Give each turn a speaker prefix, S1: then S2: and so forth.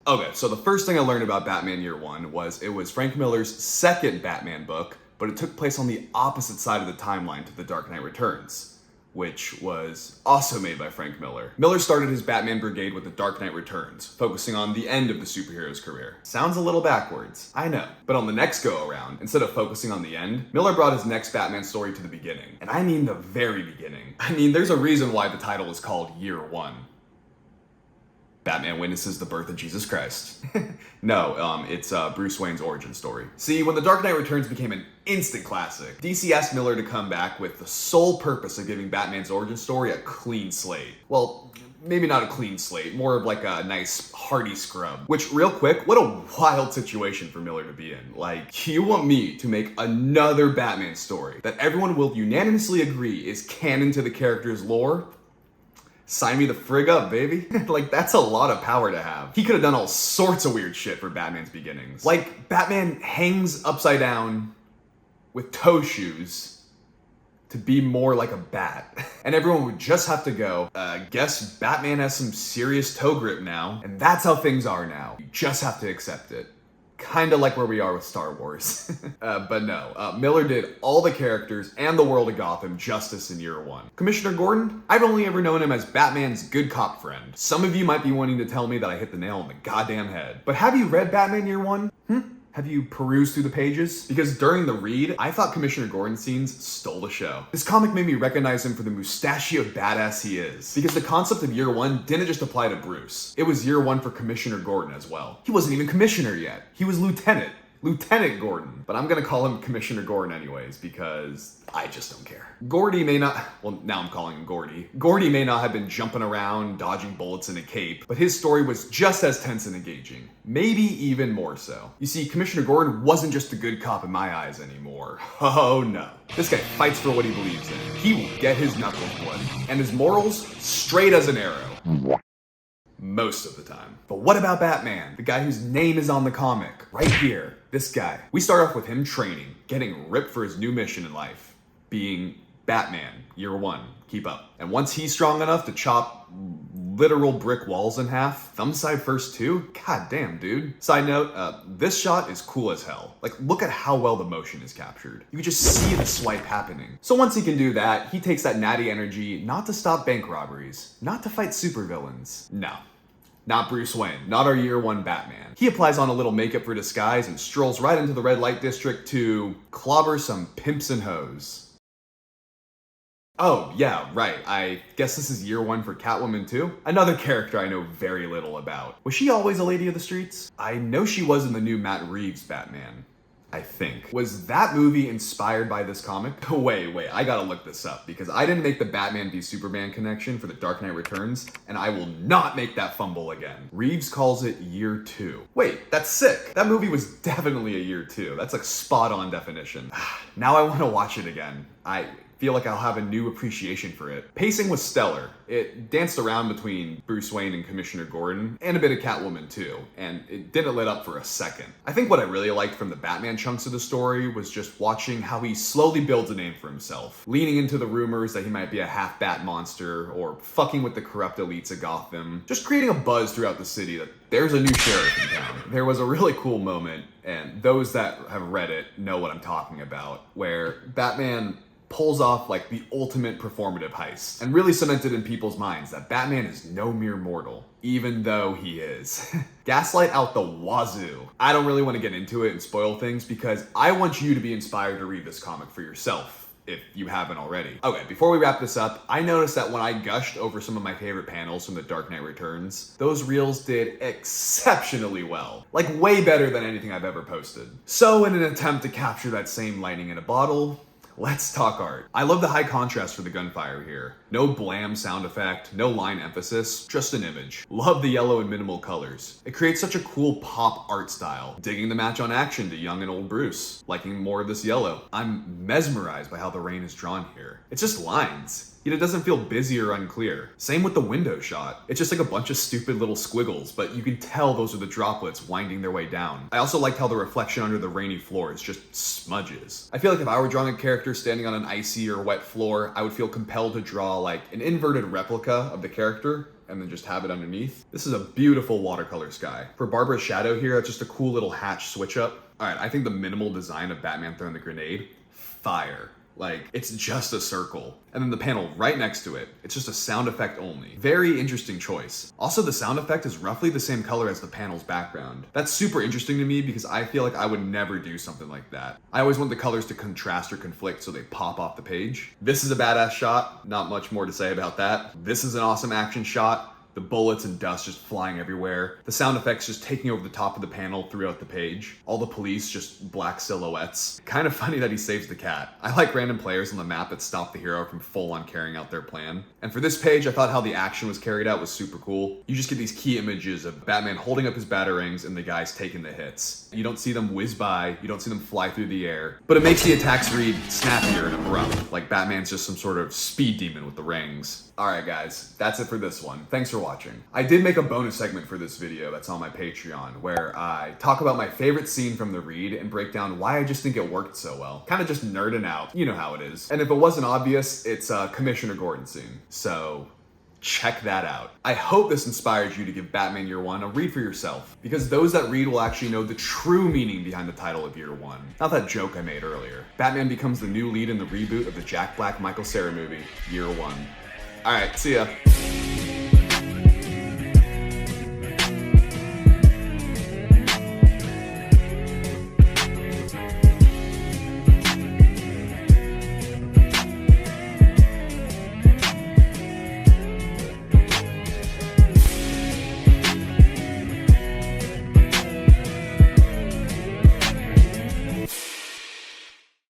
S1: Okay, so the first thing I learned about Batman Year One was it was Frank Miller's second Batman book, but it took place on the opposite side of the timeline to The Dark Knight Returns, which was also made by Frank Miller. Miller started his Batman Brigade with The Dark Knight Returns, focusing on the end of the superhero's career. Sounds a little backwards, I know. But on the next go-around, instead of focusing on the end, Miller brought his next Batman story to the beginning. And I mean the very beginning. I mean, there's a reason why the title is called Year One. Batman witnesses the birth of Jesus Christ. No, it's Bruce Wayne's origin story. See, when The Dark Knight Returns became an instant classic, DC asked Miller to come back with the sole purpose of giving Batman's origin story a clean slate. Well, maybe not a clean slate, more of like a nice hearty scrub. Which, real quick, what a wild situation for Miller to be in. Like, you want me to make another Batman story that everyone will unanimously agree is canon to the character's lore? Sign me the frig up, baby. Like, that's a lot of power to have. He could have done all sorts of weird shit for Batman's beginnings. Like, Batman hangs upside down with toe shoes to be more like a bat. And everyone would just have to go, guess Batman has some serious toe grip now, and that's how things are now. You just have to accept it. Kinda like where we are with Star Wars. But no, Miller did all the characters and the world of Gotham justice in Year One. Commissioner Gordon? I've only ever known him as Batman's good cop friend. Some of you might be wanting to tell me that I hit the nail on the goddamn head. But have you read Batman Year One? Have you perused through the pages? Because during the read, I thought Commissioner Gordon's scenes stole the show. This comic made me recognize him for the mustachioed badass he is. Because the concept of Year One didn't just apply to Bruce. It was Year One for Commissioner Gordon as well. He wasn't even Commissioner yet. He was Lieutenant Gordon. But I'm gonna call him Commissioner Gordon anyways, because I just don't care. Gordy may not, well, now I'm calling him Gordy. Gordy may not have been jumping around, dodging bullets in a cape, but his story was just as tense and engaging. Maybe even more so. You see, Commissioner Gordon wasn't just a good cop in my eyes anymore. Oh no. This guy fights for what he believes in. He will get his knuckles bloody, and his morals straight as an arrow. Most of the time. But what about Batman? The guy whose name is on the comic. Right here. This guy. We start off with him training, getting ripped for his new mission in life. Being Batman, Year One. Keep up. And once he's strong enough to chop literal brick walls in half, thumb side first too? God damn, dude. Side note, this shot is cool as hell. Like, look at how well the motion is captured. You can just see the swipe happening. So once he can do that, he takes that natty energy not to stop bank robberies, not to fight supervillains. No. Not Bruce Wayne, not our Year One Batman. He applies on a little makeup for disguise and strolls right into the red light district to clobber some pimps and hoes. Oh, yeah, right. I guess this is Year One for Catwoman too? Another character I know very little about. Was she always a lady of the streets? I know she was in the new Matt Reeves Batman. I think. Was that movie inspired by this comic? Wait, I gotta look this up because I didn't make the Batman v Superman connection for The Dark Knight Returns, and I will not make that fumble again. Reeves calls it Year Two. Wait, that's sick. That movie was definitely a Year Two. That's like spot on definition. Now I wanna watch it again. I feel like I'll have a new appreciation for it. Pacing was stellar. It danced around between Bruce Wayne and Commissioner Gordon, and a bit of Catwoman too, and it didn't let up for a second. I think what I really liked from the Batman chunks of the story was just watching how he slowly builds a name for himself, leaning into the rumors that he might be a half-bat monster, or fucking with the corrupt elites of Gotham, just creating a buzz throughout the city that there's a new sheriff in town. There was a really cool moment, and those that have read it know what I'm talking about, where Batman pulls off like the ultimate performative heist and really cemented in people's minds that Batman is no mere mortal, even though he is. Gaslight out the wazoo. I don't really want to get into it and spoil things because I want you to be inspired to read this comic for yourself, if you haven't already. Okay, before we wrap this up, I noticed that when I gushed over some of my favorite panels from The Dark Knight Returns, those reels did exceptionally well. Like, way better than anything I've ever posted. So in an attempt to capture that same lightning in a bottle, let's talk art. I love the high contrast for the gunfire here. No blam sound effect, no line emphasis, just an image. Love the yellow and minimal colors. It creates such a cool pop art style. Digging the match on action to young and old Bruce. Liking more of this yellow. I'm mesmerized by how the rain is drawn here. It's just lines. Yet it doesn't feel busy or unclear. Same with the window shot. It's just like a bunch of stupid little squiggles, but you can tell those are the droplets winding their way down. I also liked how the reflection under the rainy floor is just smudges. I feel like if I were drawing a character standing on an icy or wet floor, I would feel compelled to draw like an inverted replica of the character, and then just have it underneath. This is a beautiful watercolor sky. For Barbara's shadow here, that's just a cool little hatch switch up. All right, I think the minimal design of Batman throwing the grenade, fire. Like, it's just a circle. And then the panel right next to it, it's just a sound effect only. Very interesting choice. Also, the sound effect is roughly the same color as the panel's background. That's super interesting to me because I feel like I would never do something like that. I always want the colors to contrast or conflict so they pop off the page. This is a badass shot, not much more to say about that. This is an awesome action shot. The bullets and dust just flying everywhere. The sound effects just taking over the top of the panel throughout the page. All the police just black silhouettes. Kind of funny that he saves the cat. I like random players on the map that stop the hero from full on carrying out their plan. And for this page, I thought how the action was carried out was super cool. You just get these key images of Batman holding up his batarangs and the guys taking the hits. You don't see them whiz by, you don't see them fly through the air, but it makes the attacks read snappier and abrupt, like Batman's just some sort of speed demon with the rings. Alright guys, that's it for this one. Thanks for watching. I did make a bonus segment for this video that's on my Patreon, where I talk about my favorite scene from the read and break down why I just think it worked so well. Kind of just nerding out, you know how it is. And if it wasn't obvious, it's a Commissioner Gordon scene. So check that out. I hope this inspires you to give Batman Year One a read for yourself, because those that read will actually know the true meaning behind the title of Year One. Not that joke I made earlier. Batman becomes the new lead in the reboot of the Jack Black Michael Cera movie, Year One. Alright, see ya.